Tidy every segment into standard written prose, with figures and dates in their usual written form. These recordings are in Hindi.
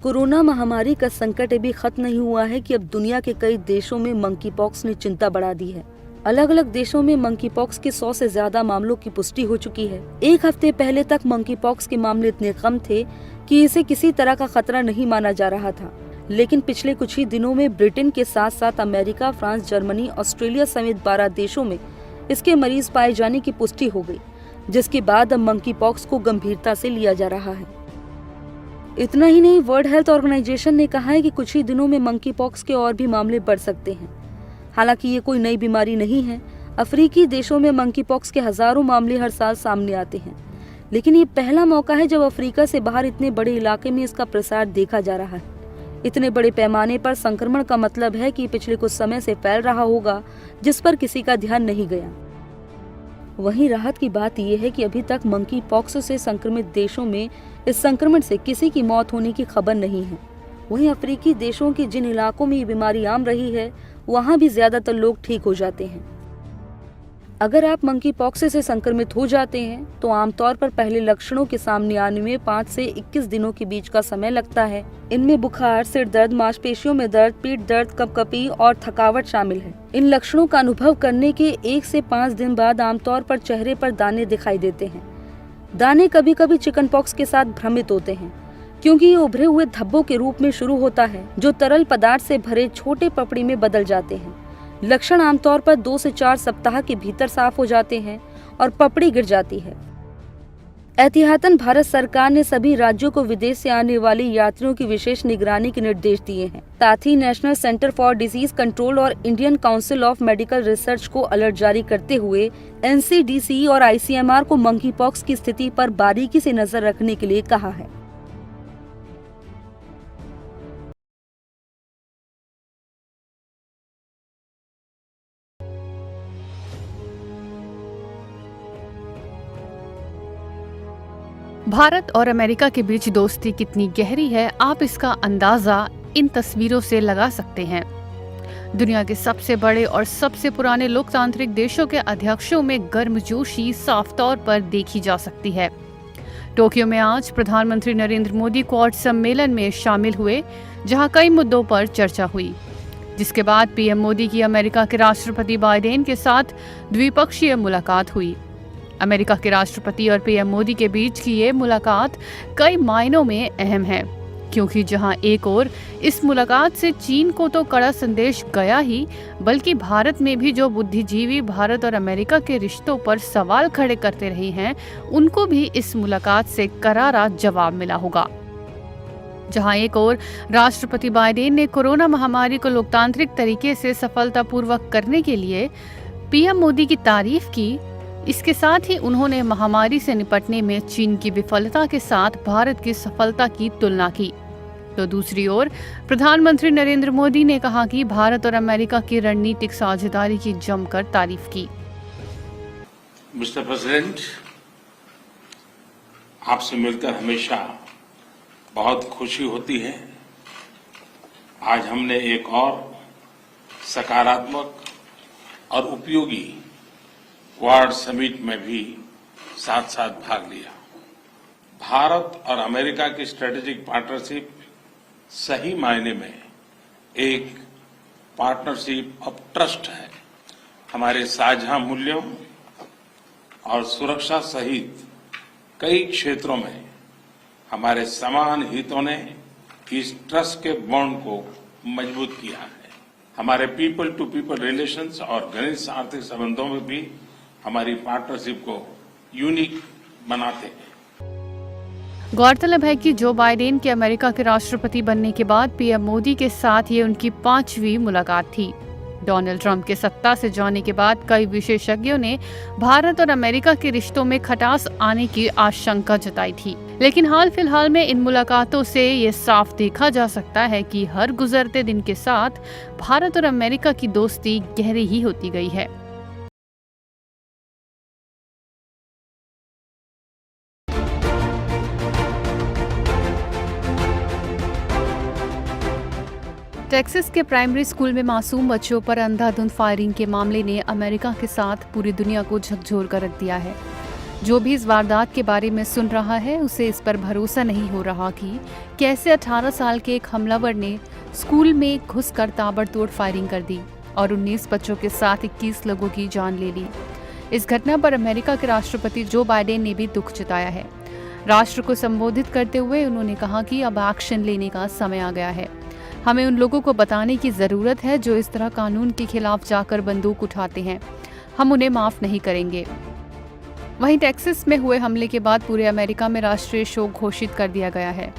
कोरोना महामारी का संकट अभी खत्म नहीं हुआ है कि अब दुनिया के कई देशों में मंकी पॉक्स ने चिंता बढ़ा दी है। अलग अलग देशों में मंकी पॉक्स के 100 से ज्यादा मामलों की पुष्टि हो चुकी है। एक हफ्ते पहले तक मंकी पॉक्स के मामले इतने कम थे कि इसे किसी तरह का खतरा नहीं माना जा रहा था, लेकिन पिछले कुछ ही दिनों में ब्रिटेन के साथ साथ अमेरिका, फ्रांस, जर्मनी, ऑस्ट्रेलिया समेत 12 देशों में इसके मरीज पाए जाने की पुष्टि हो गई, जिसके बाद अब मंकी पॉक्स को गंभीरता से लिया जा रहा है। इतना ही नहीं, वर्ल्ड हेल्थ ऑर्गेनाइजेशन ने कहा है कि कुछ ही दिनों में मंकी पॉक्स के और भी मामले बढ़ सकते हैं। हालांकि ये कोई नई बीमारी नहीं है। अफ्रीकी देशों में मंकी पॉक्स के हजारों मामले हर साल सामने आते हैं, लेकिन ये पहला मौका है जब अफ्रीका से बाहर इतने बड़े इलाके में इसका प्रसार देखा जा रहा है। इतने बड़े पैमाने पर संक्रमण का मतलब है कि पिछले कुछ समय से फैल रहा होगा, जिस पर किसी का ध्यान नहीं गया। वहीं राहत की बात यह है कि अभी तक मंकी पॉक्स से संक्रमित देशों में इस संक्रमण से किसी की मौत होने की खबर नहीं है। वहीं अफ्रीकी देशों के जिन इलाकों में ये बीमारी आम रही है, वहां भी ज्यादातर लोग ठीक हो जाते हैं। अगर आप मंकी पॉक्स से संक्रमित हो जाते हैं तो आमतौर पर पहले लक्षणों के सामने आने में 5 से 21 दिनों के बीच का समय लगता है। इनमें बुखार, सिर दर्द, मांसपेशियों में दर्द, पीठ दर्द, कपकपी और थकावट शामिल है। इन लक्षणों का अनुभव करने के 1 से 5 दिन बाद आमतौर पर चेहरे पर दाने दिखाई देते हैं। दाने कभी कभी चिकन पॉक्स के साथ भ्रमित होते हैं, क्योंकि ये उभरे हुए धब्बों के रूप में शुरू होता है, जो तरल पदार्थ से भरे छोटे पपड़ी में बदल जाते हैं। लक्षण आमतौर पर 2 से 4 सप्ताह के भीतर साफ हो जाते हैं और पपड़ी गिर जाती है। एहतियातन भारत सरकार ने सभी राज्यों को विदेश से आने वाले यात्रियों की विशेष निगरानी के निर्देश दिए हैं। साथ ही National Centre for Disease Control और Indian Council of Medical Research को अलर्ट जारी करते हुए NCDC और ICMR को मंकी पॉक्स की स्थिति पर बारीकी से नजर रखने के लिए कहा है। भारत और अमेरिका के बीच दोस्ती कितनी गहरी है, आप इसका अंदाजा इन तस्वीरों से लगा सकते हैं। दुनिया के सबसे बड़े और सबसे पुराने लोकतांत्रिक देशों के अध्यक्षों में गर्मजोशी साफ तौर पर देखी जा सकती है। टोक्यो में आज प्रधानमंत्री नरेंद्र मोदी क्वाड सम्मेलन में शामिल हुए, जहां कई मुद्दों पर चर्चा हुई, जिसके बाद PM मोदी की अमेरिका के राष्ट्रपति बाइडेन के साथ द्विपक्षीय मुलाकात हुई। अमेरिका के राष्ट्रपति और PM मोदी के बीच की ये मुलाकात कई मायनों में अहम है, क्योंकि जहां एक ओर इस मुलाकात से चीन को तो कड़ा संदेश गया ही, बल्कि भारत में भी जो बुद्धिजीवी भारत और अमेरिका के रिश्तों पर सवाल खड़े करते रहे हैं, उनको भी इस मुलाकात से करारा जवाब मिला होगा। जहां एक ओर राष्ट्रपति बाइडेन ने कोरोना महामारी को लोकतांत्रिक तरीके से सफलतापूर्वक करने के लिए PM मोदी की तारीफ की, इसके साथ ही उन्होंने महामारी से निपटने में चीन की विफलता के साथ भारत की सफलता की तुलना की। तो दूसरी ओर प्रधानमंत्री नरेंद्र मोदी ने कहा कि भारत और अमेरिका की रणनीतिक साझेदारी की जमकर तारीफ की। मिस्टर प्रेसिडेंट, आपसे मिलकर हमेशा बहुत खुशी होती है। आज हमने एक और सकारात्मक और उपयोगी क्वाड समिट में भी साथ साथ भाग लिया। भारत और अमेरिका की स्ट्रेटेजिक पार्टनरशिप सही मायने में एक पार्टनरशिप ऑफ ट्रस्ट है। हमारे साझा मूल्यों और सुरक्षा सहित कई क्षेत्रों में हमारे समान हितों ने इस ट्रस्ट के बॉन्ड को मजबूत किया है। हमारे पीपल टू पीपल रिलेशंस और घनिष्ठ आर्थिक संबंधों में भी हमारी पार्टनरशिप को यूनिक बनाते हैं। गौरतलब है कि जो बाइडेन के अमेरिका के राष्ट्रपति बनने के बाद PM मोदी के साथ ये उनकी 5वीं मुलाकात थी। डोनाल्ड ट्रंप के सत्ता से जाने के बाद कई विशेषज्ञों ने भारत और अमेरिका के रिश्तों में खटास आने की आशंका जताई थी, लेकिन हाल फिलहाल में इन मुलाकातों से ये साफ देखा जा सकता है कि हर गुजरते दिन के साथ भारत और अमेरिका की दोस्ती गहरी ही होती गई है। टेक्सास के प्राइमरी स्कूल में मासूम बच्चों पर अंधाधुंध फायरिंग के मामले ने अमेरिका के साथ पूरी दुनिया को झकझोर कर रख दिया है। जो भी इस वारदात के बारे में सुन रहा है उसे इस पर भरोसा नहीं हो रहा कि कैसे 18 साल के एक हमलावर ने स्कूल में घुसकर ताबड़तोड़ फायरिंग कर दी और 19 बच्चों के साथ 21 लोगों की जान ले ली। इस घटना पर अमेरिका के राष्ट्रपति जो बाइडेन ने भी दुख जताया है। राष्ट्र को संबोधित करते हुए उन्होंने कहा कि अब एक्शन लेने का समय आ गया है। हमें उन लोगों को बताने की जरूरत है जो इस तरह कानून के खिलाफ जाकर बंदूक उठाते हैं। हम उन्हें माफ नहीं करेंगे। वहीं टेक्सास में हुए हमले के बाद पूरे अमेरिका में राष्ट्रीय शोक घोषित कर दिया गया है।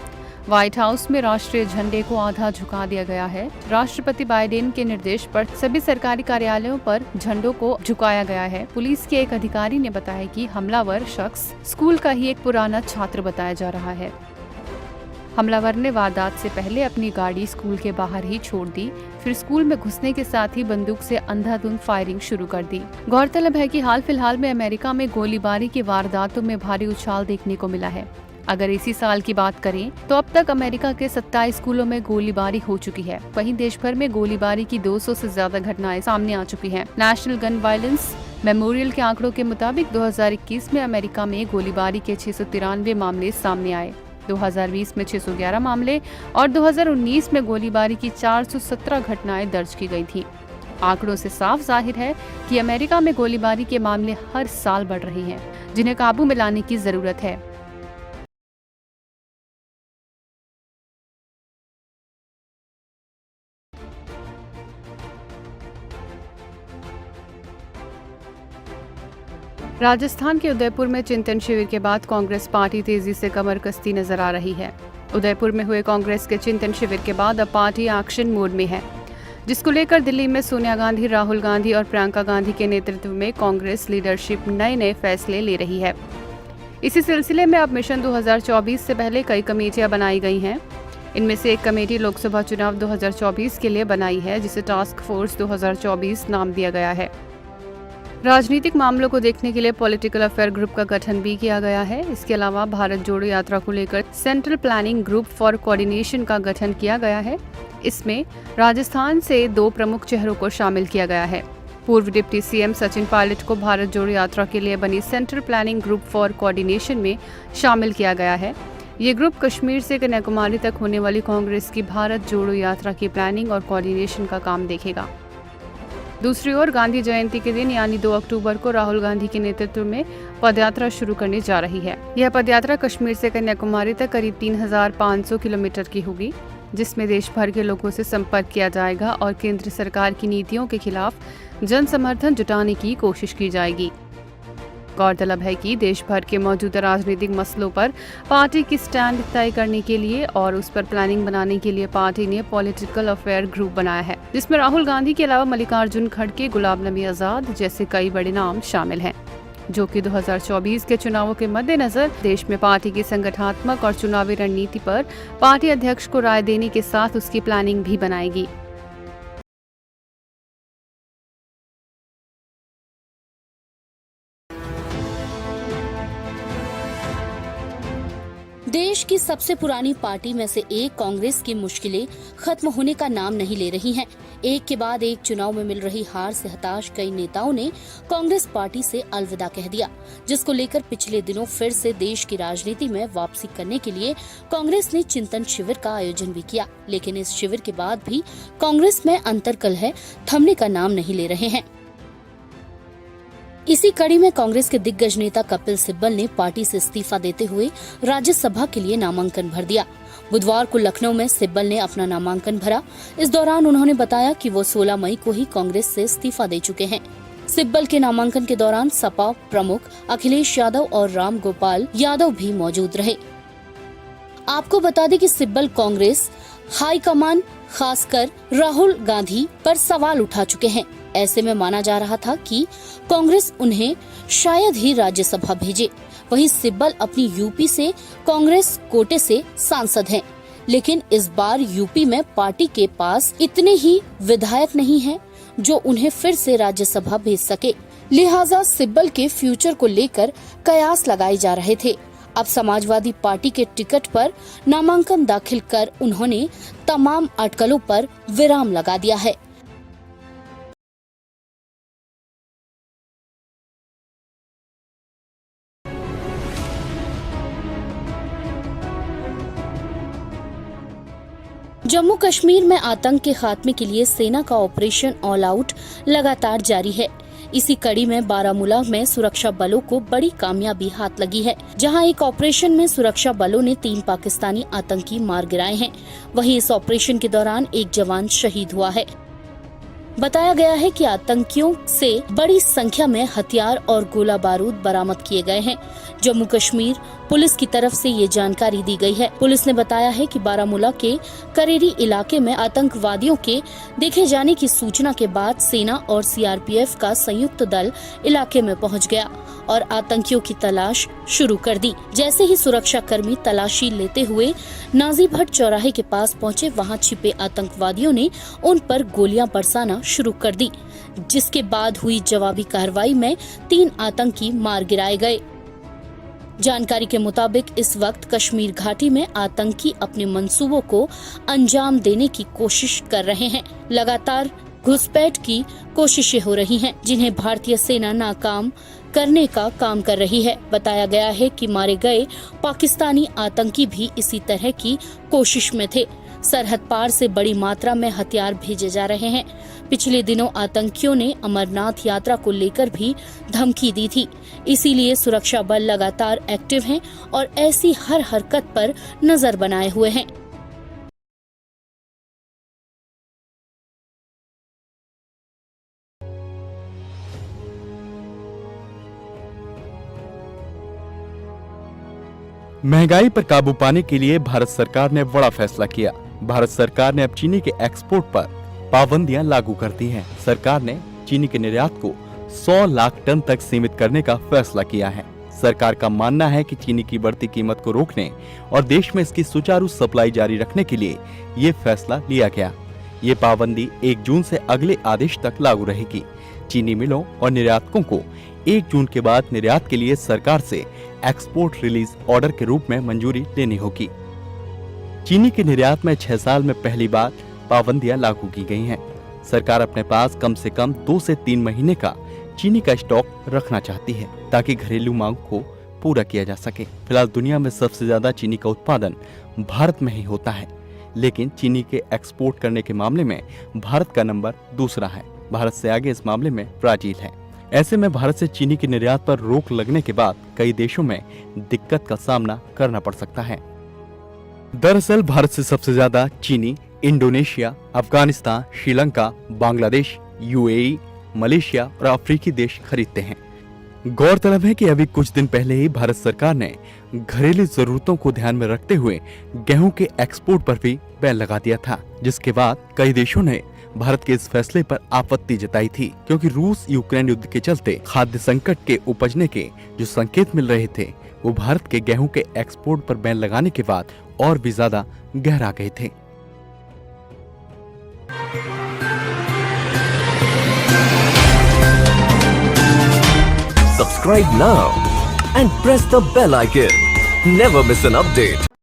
व्हाइट हाउस में राष्ट्रीय झंडे को आधा झुका दिया गया है। राष्ट्रपति बाइडेन के निर्देश पर सभी सरकारी कार्यालयों पर झंडों को झुकाया गया है। पुलिस के एक अधिकारी ने बताया कि हमलावर शख्स स्कूल का ही एक पुराना छात्र बताया जा रहा है। हमलावर ने वारदात से पहले अपनी गाड़ी स्कूल के बाहर ही छोड़ दी, फिर स्कूल में घुसने के साथ ही बंदूक से अंधाधुंध फायरिंग शुरू कर दी। गौरतलब है कि हाल फिलहाल में अमेरिका में गोलीबारी की वारदातों में भारी उछाल देखने को मिला है। अगर इसी साल की बात करें तो अब तक अमेरिका के 27 स्कूलों में गोलीबारी हो चुकी है। वहीं देश भर में गोलीबारी की 200 से ज्यादा घटनाएं सामने आ चुकी हैं। नेशनल गन वायलेंस मेमोरियल के आंकड़ों के मुताबिक 2021 में अमेरिका में गोलीबारी के 693 मामले सामने आए, 2020 में 611 मामले और 2019 में गोलीबारी की 417 घटनाएं दर्ज की गई थी। आंकड़ों से साफ जाहिर है कि अमेरिका में गोलीबारी के मामले हर साल बढ़ रहे हैं, जिन्हें काबू में लाने की जरूरत है। राजस्थान के उदयपुर में चिंतन शिविर के बाद कांग्रेस पार्टी तेजी से कमर कसती नजर आ रही है। उदयपुर में हुए कांग्रेस के चिंतन शिविर के बाद अब पार्टी एक्शन मोड में है, जिसको लेकर दिल्ली में सोनिया गांधी, राहुल गांधी और प्रियंका गांधी के नेतृत्व में कांग्रेस लीडरशिप नए फैसले ले रही है। इसी सिलसिले में अब मिशन 2024 से पहले कई कमेटियां बनाई गई हैं। इनमें से एक कमेटी लोकसभा चुनाव 2024 के लिए बनाई है, जिसे टास्क फोर्स 2024 नाम दिया गया है। राजनीतिक मामलों को देखने के लिए पॉलिटिकल अफेयर ग्रुप का गठन भी किया गया है। इसके अलावा भारत जोड़ो यात्रा को लेकर central planning group for coordination का गठन किया गया है। इसमें राजस्थान से 2 प्रमुख चेहरों को शामिल किया गया है। पूर्व डिप्टी सीएम सचिन पायलट को भारत जोड़ो यात्रा के लिए बनी central planning group for coordination में शामिल किया गया है। ये ग्रुप कश्मीर से कन्याकुमारी तक होने वाली कांग्रेस की भारत जोड़ो यात्रा की प्लानिंग और कोऑर्डिनेशन का काम देखेगा। दूसरी ओर गांधी जयंती के दिन यानी 2 अक्टूबर को राहुल गांधी के नेतृत्व में पदयात्रा शुरू करने जा रही है। यह पदयात्रा कश्मीर से कन्याकुमारी तक करीब 3500 किलोमीटर की होगी, जिसमें देश भर के लोगों से संपर्क किया जाएगा और केंद्र सरकार की नीतियों के खिलाफ जन समर्थन जुटाने की कोशिश की जाएगी। गौरतलब है कि देश भर के मौजूदा राजनीतिक मसलों पर पार्टी की स्टैंड तय करने के लिए और उस पर प्लानिंग बनाने के लिए पार्टी ने पॉलिटिकल अफेयर ग्रुप बनाया है, जिसमें राहुल गांधी के अलावा मल्लिकार्जुन खड़गे, गुलाम नबी आजाद जैसे कई बड़े नाम शामिल हैं, जो कि 2024 के चुनावों के मद्देनजर देश में पार्टी की संगठनात्मक और चुनावी रणनीति पर पार्टी अध्यक्ष को राय देने के साथ उसकी प्लानिंग भी बनाएगी। देश की सबसे पुरानी पार्टी में से एक कांग्रेस की मुश्किलें खत्म होने का नाम नहीं ले रही हैं। एक के बाद एक चुनाव में मिल रही हार से हताश कई नेताओं ने कांग्रेस पार्टी से अलविदा कह दिया, जिसको लेकर पिछले दिनों फिर से देश की राजनीति में वापसी करने के लिए कांग्रेस ने चिंतन शिविर का आयोजन भी किया। लेकिन इस शिविर के बाद भी कांग्रेस में अंतर्कलह थमने का नाम नहीं ले रहे हैं। इसी कड़ी में कांग्रेस के दिग्गज नेता कपिल सिब्बल ने पार्टी से इस्तीफा देते हुए राज्यसभा के लिए नामांकन भर दिया। बुधवार को लखनऊ में सिब्बल ने अपना नामांकन भरा। इस दौरान उन्होंने बताया कि वो 16 मई को ही कांग्रेस से इस्तीफा दे चुके हैं। सिब्बल के नामांकन के दौरान सपा प्रमुख अखिलेश यादव और राम गोपाल यादव भी मौजूद रहे। आपको बता दें कि सिब्बल कांग्रेस हाईकमान खासकर राहुल गांधी पर सवाल उठा चुके हैं। ऐसे में माना जा रहा था कि कांग्रेस उन्हें शायद ही राज्यसभा भेजे। वहीं सिब्बल अपनी यूपी से कांग्रेस कोटे से सांसद हैं, लेकिन इस बार यूपी में पार्टी के पास इतने ही विधायक नहीं हैं जो उन्हें फिर से राज्यसभा भेज सके। लिहाजा सिब्बल के फ्यूचर को लेकर कयास लगाए जा रहे थे। अब समाजवादी पार्टी के टिकट पर नामांकन दाखिल कर उन्होंने तमाम अटकलों पर विराम लगा दिया है। जम्मू कश्मीर में आतंक के खात्मे के लिए सेना का ऑपरेशन ऑल आउट लगातार जारी है। इसी कड़ी में बारामूला में सुरक्षा बलों को बड़ी कामयाबी हाथ लगी है, जहां एक ऑपरेशन में सुरक्षा बलों ने 3 पाकिस्तानी आतंकी मार गिराए हैं। वहीं इस ऑपरेशन के दौरान एक जवान शहीद हुआ है। बताया गया है कि आतंकियों से बड़ी संख्या में हथियार और गोला बारूद बरामद किए गए हैं। जम्मू कश्मीर पुलिस की तरफ से ये जानकारी दी गई है। पुलिस ने बताया है कि बारामूला के करेरी इलाके में आतंकवादियों के देखे जाने की सूचना के बाद सेना और सीआरपीएफ का संयुक्त दल इलाके में पहुंच गया और आतंकियों की तलाश शुरू कर दी। जैसे ही सुरक्षा कर्मी तलाशी लेते हुए नाजी भट्ट चौराहे के पास पहुंचे, वहां छिपे आतंकवादियों ने उन पर गोलियां बरसाना शुरू कर दी, जिसके बाद हुई जवाबी कार्रवाई में 3 आतंकी मार गिराए गए। जानकारी के मुताबिक इस वक्त कश्मीर घाटी में आतंकी अपने मंसूबों को अंजाम देने की कोशिश कर रहे हैं। लगातार घुसपैठ की कोशिशें हो रही हैं, जिन्हें भारतीय सेना नाकाम करने का काम कर रही है। बताया गया है कि मारे गए पाकिस्तानी आतंकी भी इसी तरह की कोशिश में थे। सरहद पार से बड़ी मात्रा में हथियार भेजे जा रहे हैं। पिछले दिनों आतंकियों ने अमरनाथ यात्रा को लेकर भी धमकी दी थी। इसीलिए सुरक्षा बल लगातार एक्टिव हैं और ऐसी हर हरकत पर नजर बनाए हुए हैं। महंगाई पर काबू पाने के लिए भारत सरकार ने बड़ा फैसला किया। भारत सरकार ने अब चीनी के एक्सपोर्ट पर पाबंदियां लागू कर दी हैं। सरकार ने चीनी के निर्यात को 100 लाख टन तक सीमित करने का फैसला किया है। सरकार का मानना है कि चीनी की बढ़ती कीमत को रोकने और देश में इसकी सुचारू सप्लाई जारी रखने के लिए ये फैसला लिया गया। ये पाबंदी 1 जून से अगले आदेश तक लागू रहेगी। चीनी मिलों और निर्यातकों को 1 जून के बाद निर्यात के लिए सरकार से एक्सपोर्ट रिलीज ऑर्डर के रूप में मंजूरी लेनी होगी। चीनी के निर्यात में 6 साल में पहली बार पाबंदियां लागू की गई हैं। सरकार अपने पास कम से कम 2 से 3 महीने का चीनी का स्टॉक रखना चाहती है, ताकि घरेलू मांग को पूरा किया जा सके। फिलहाल दुनिया में सबसे ज्यादा चीनी का उत्पादन भारत में ही होता है, लेकिन चीनी के एक्सपोर्ट करने के मामले में भारत का नंबर दूसरा है। भारत से आगे इस मामले में ब्राजील है। ऐसे में भारत से चीनी के निर्यात पर रोक लगने के बाद कई देशों में दिक्कत का सामना करना पड़ सकता है। दरअसल भारत से सबसे ज्यादा चीनी Indonesia, Afghanistan, Sri Lanka, Bangladesh, UAE, Malaysia और अफ्रीकी देश खरीदते हैं। गौरतलब है कि अभी कुछ दिन पहले ही भारत सरकार ने घरेलू जरूरतों को ध्यान में रखते हुए गेहूं के एक्सपोर्ट पर भी बैन लगा दिया था, जिसके बाद कई देशों ने भारत के इस फैसले पर आपत्ति जताई थी, क्योंकि रूस यूक्रेन युद्ध के चलते खाद्य संकट के उपजने के जो संकेत मिल रहे थे, वो भारत के गेहूं के एक्सपोर्ट पर बैन लगाने के बाद और भी ज्यादा गहरा गए थे। Subscribe now and press the bell icon. Never miss an update.